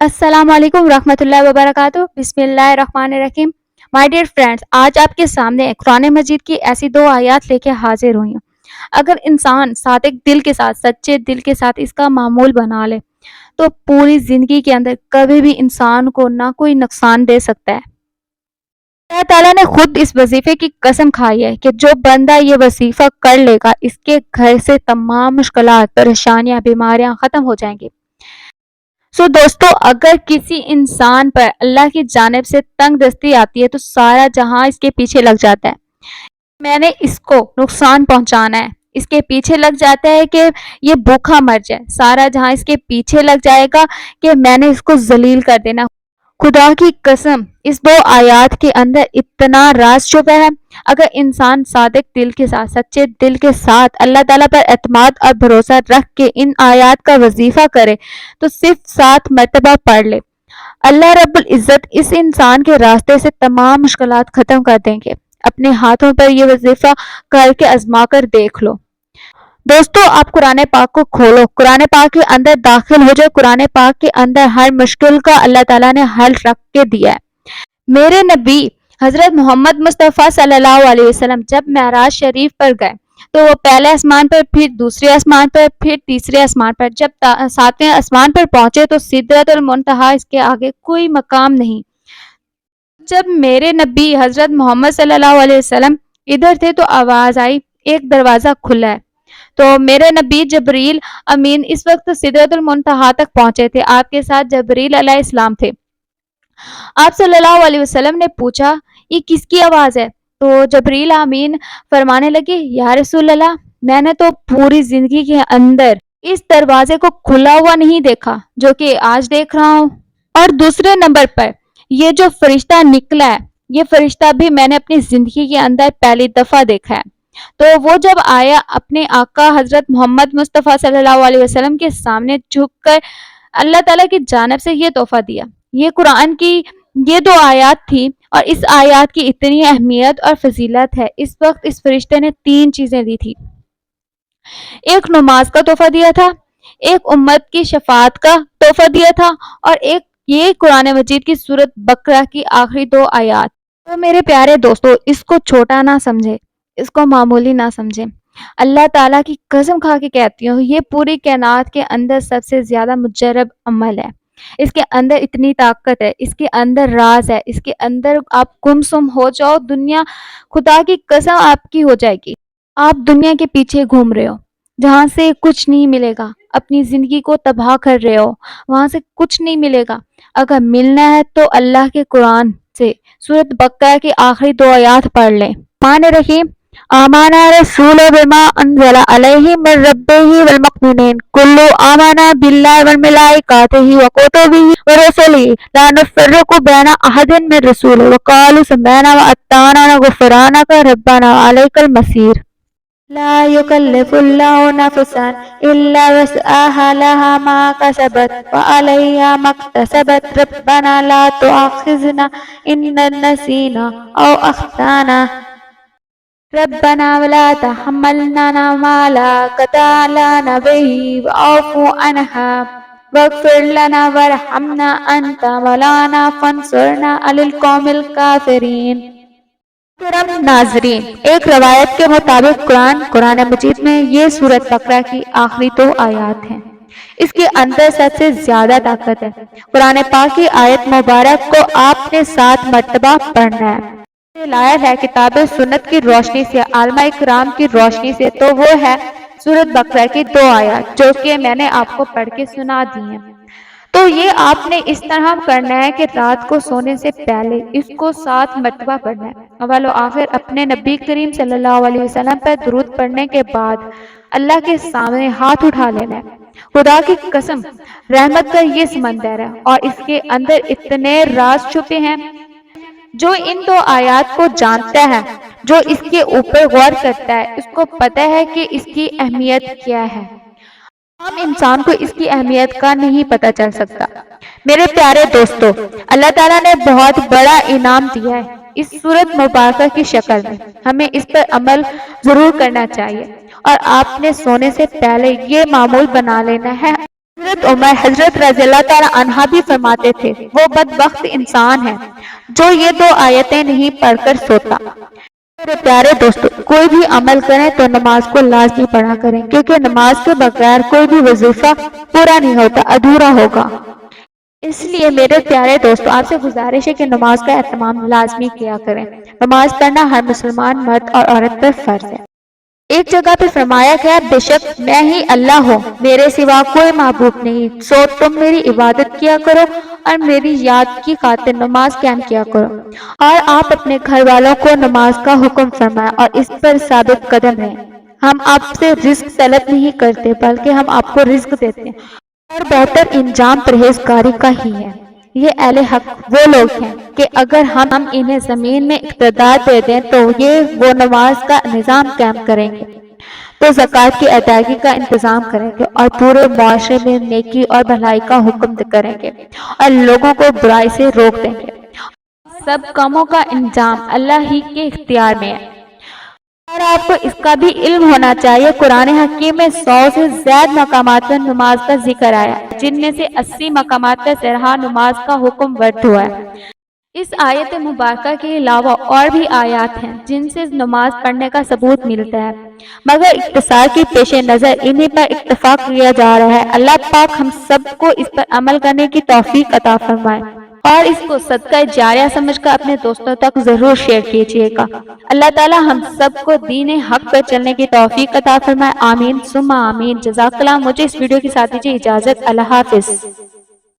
السلام علیکم ورحمۃ اللہ وبرکاتہ۔ بسم اللہ الرحمن الرحیم۔ مائی ڈیئر فرینڈس، آج آپ کے سامنے قرآن مجید کی ایسی دو آیات لے کے حاضر ہوئی ہوں۔ اگر انسان صادق دل کے ساتھ، سچے دل کے ساتھ اس کا معمول بنا لے تو پوری زندگی کے اندر کبھی بھی انسان کو نہ کوئی نقصان دے سکتا ہے۔ اللہ تعالیٰ نے خود اس وظیفے کی قسم کھائی ہے کہ جو بندہ یہ وظیفہ کر لے گا اس کے گھر سے تمام مشکلات، پریشانیاں، بیماریاں ختم ہو جائیں گی۔ دوستو، اگر کسی انسان پر اللہ کی جانب سے تنگ دستی آتی ہے تو سارا جہاں اس کے پیچھے لگ جاتا ہے۔ میں نے اس کو نقصان پہنچانا ہے، اس کے پیچھے لگ جاتا ہے کہ یہ بھوکا مر جائے، سارا جہاں اس کے پیچھے لگ جائے گا کہ میں نے اس کو ذلیل کر دینا۔ خدا کی قسم، اس دو آیات کے اندر اتنا راز چھپا ہے۔ اگر انسان صادق دل کے ساتھ، سچے دل کے ساتھ اللہ تعالیٰ پر اعتماد اور بھروسہ رکھ کے ان آیات کا وظیفہ کرے تو صرف 7 مرتبہ پڑھ لے، اللہ رب العزت اس انسان کے راستے سے تمام مشکلات ختم کر دیں گے۔ اپنے ہاتھوں پر یہ وظیفہ کر کے آزما کر دیکھ لو۔ دوستو، آپ قرآن پاک کو کھولو، قرآن پاک کے اندر داخل ہو جائے۔ قرآن پاک کے اندر ہر مشکل کا اللہ تعالیٰ نے حل رکھ کے دیا ہے۔ میرے نبی حضرت محمد مصطفیٰ صلی اللہ علیہ وسلم جب معراج شریف پر گئے تو وہ پہلے آسمان پر، پھر دوسرے آسمان پر، پھر تیسرے آسمان پر، جب 7ویں آسمان پر پہنچے تو سدرۃ المنتہا، اس کے آگے کوئی مقام نہیں۔ جب میرے نبی حضرت محمد صلی اللہ علیہ وسلم ادھر تھے تو آواز آئی ایک دروازہ کھلا ہے۔ تو میرے نبی جبریل امین اس وقت سدرۃ المنتہا تک پہنچے تھے، آپ کے ساتھ جبریل علیہ السلام تھے۔ آپ صلی اللہ علیہ وسلم نے پوچھا یہ کس کی آواز ہے؟ تو جبریل امین فرمانے لگے یا رسول اللہ، میں نے تو پوری زندگی کے اندر اس دروازے کو کھلا ہوا نہیں دیکھا جو کہ آج دیکھ رہا ہوں، اور دوسرے نمبر پر یہ جو فرشتہ نکلا ہے، یہ فرشتہ بھی میں نے اپنی زندگی کے اندر پہلی دفعہ دیکھا ہے۔ تو وہ جب آیا اپنے آقا حضرت محمد مصطفیٰ صلی اللہ علیہ وسلم کے سامنے جھک کر اللہ تعالیٰ کی جانب سے یہ تحفہ دیا۔ یہ قرآن کی یہ 2 آیات تھی، اور اس آیات کی اتنی اہمیت اور فضیلت ہے۔ اس وقت اس فرشتے نے 3 چیزیں دی تھی۔ ایک نماز کا تحفہ دیا تھا، ایک امت کی شفاعت کا تحفہ دیا تھا، اور ایک یہ قرآن مجید کی سورۃ بقرہ کی آخری 2 آیات۔ تو میرے پیارے دوستو، اس کو چھوٹا نہ سمجھے، اس کو معمولی نہ سمجھے۔ اللہ تعالیٰ کی قسم کھا کے کہتی ہوں، یہ پوری کائنات کے اندر سب سے زیادہ مجرب عمل ہے۔ اس کے اندر اتنی طاقت ہے، اس کے اندر راز ہے، اس کے اندر آپ گمسم ہو جاؤ، دنیا خدا کی قسم آپ کی ہو جائے گی۔ آپ دنیا کے پیچھے گھوم رہے ہو جہاں سے کچھ نہیں ملے گا، اپنی زندگی کو تباہ کر رہے ہو وہاں سے کچھ نہیں ملے گا۔ اگر ملنا ہے تو اللہ کے قرآن سے سورۃ بقرہ کی آخری 2 آیات پڑھ لیں۔ مان رحیم آمانا رسول بما انزل علیہ من ربہ والمؤمنین کل آمانا باللہ والملائکتہ وکتبہ ورسلہ لا نفرق بین احد من رسول وقالوا سمعنا واطعنا غفرانک ربنا وعلیک المصیر۔ لا یکلف اللہ نفسا الا وسعها لها ما کسبت وعلیہا ما اکتسبت ربنا لا تؤاخذنا ان نسینا او اخطأنا ربنا ولا تحملنا ما لا طاقة لنا به واعف عنها واغفر لنا وارحمنا انت مولانا فانصرنا على القوم الكافرین۔ محترم ناظرین، ایک روایت کے مطابق قرآن مجید میں یہ سورۃ بقرہ کی آخری 2 آیات ہیں۔ اس کے اندر سب سے زیادہ طاقت ہے۔ قرآن پاک کی آیت مبارک کو آپ نے 7 مرتبہ پڑھنا ہے۔ لایا ہے کتاب سنت کی روشنی سے، علماء کرام کی روشنی سے، تو وہ ہے سورۃ بقرہ کی 2 آیات جو کہ میں نے آپ کو پڑھ کے سنا دی ہیں۔ تو یہ آپ نے اس طرح کرنا ہے کہ رات کو سونے سے پہلے اس کو 7 مرتبہ پڑھنا ہے۔ اول و آخر اپنے نبی کریم صلی اللہ علیہ وسلم پر درود پڑھنے کے بعد اللہ کے سامنے ہاتھ اٹھا لینا ہے۔ خدا کی قسم، رحمت کا یہ سمندر ہے اور اس کے اندر اتنے راز چھپے ہیں۔ جو ان 2 آیات کو جانتا ہے، جو اس کے اوپر غور کرتا ہے، اس کو پتہ ہے کہ اس کی اہمیت کیا ہے۔ عام انسان کو اس کی اہمیت کا نہیں پتہ چل سکتا۔ میرے پیارے دوستو، اللہ تعالیٰ نے بہت بڑا انعام دیا ہے اس سورۃ مبارکہ کی شکل میں۔ ہمیں اس پر عمل ضرور کرنا چاہیے، اور آپ نے سونے سے پہلے یہ معمول بنا لینا ہے۔ حضرت عمر حضرت رضی اللہ تعالیٰ عنہ بھی فرماتے تھے وہ بدبخت انسان ہے جو یہ دو آیتیں نہیں پڑھ کر سوتا۔ میرے پیارے دوستو، کوئی بھی عمل کریں تو نماز کو لازمی پڑھا کریں، کیونکہ نماز کے بغیر کوئی بھی وظیفہ پورا نہیں ہوتا، ادھورا ہوگا۔ اس لیے میرے پیارے دوستو، آپ سے گزارش ہے کہ نماز کا اہتمام لازمی کیا کریں۔ نماز پڑھنا ہر مسلمان مرد اور عورت پر فرض ہے۔ ایک جگہ پہ فرمایا گیا، بے شک میں ہی اللہ ہوں، میرے سوا کوئی معبود نہیں، سو تم میری عبادت کیا کرو اور میری یاد کی خاطر نماز قائم کیا کرو۔ اور آپ اپنے گھر والوں کو نماز کا حکم فرمایا اور اس پر ثابت قدم رہیں۔ ہم آپ سے رزق طلب نہیں کرتے بلکہ ہم آپ کو رزق دیتے ہیں، اور بہتر انجام پرہیزگاری کا ہی ہے۔ یہ اہل حق وہ لوگ ہیں کہ اگر ہم انہیں زمین میں اقتدار دے دیں تو وہ نماز کا نظام قائم کریں گے، تو زکوٰۃ کی ادائیگی کا انتظام کریں گے اور پورے معاشرے میں نیکی اور بھلائی کا حکم کریں گے اور لوگوں کو برائی سے روک دیں گے۔ سب کاموں کا انجام اللہ ہی کے اختیار میں ہے۔ اور آپ کو اس کا بھی علم ہونا چاہیے، قرآن حکیم میں 100 سے زیادہ مقامات پر نماز کا ذکر آیا، جن میں سے 80 مقامات پر سرحا نماز کا حکم ورد ہوا ہے۔ اس آیت مبارکہ کے علاوہ اور بھی آیات ہیں جن سے نماز پڑھنے کا ثبوت ملتا ہے، مگر اختصار کی پیش نظر انہی پر اتفاق کیا جا رہا ہے۔ اللہ پاک ہم سب کو اس پر عمل کرنے کی توفیق عطا فرمائے، اور اس کو صدقہ جاریہ سمجھ کر اپنے دوستوں تک ضرور شیئر کیجیے گا۔ اللہ تعالی ہم سب کو دین حق پر چلنے کی توفیق عطا فرمائے، آمین ثم آمین۔ جزاک اللہ۔ مجھے اس ویڈیو کے ساتھ دیجیے اجازت، اللہ حافظ۔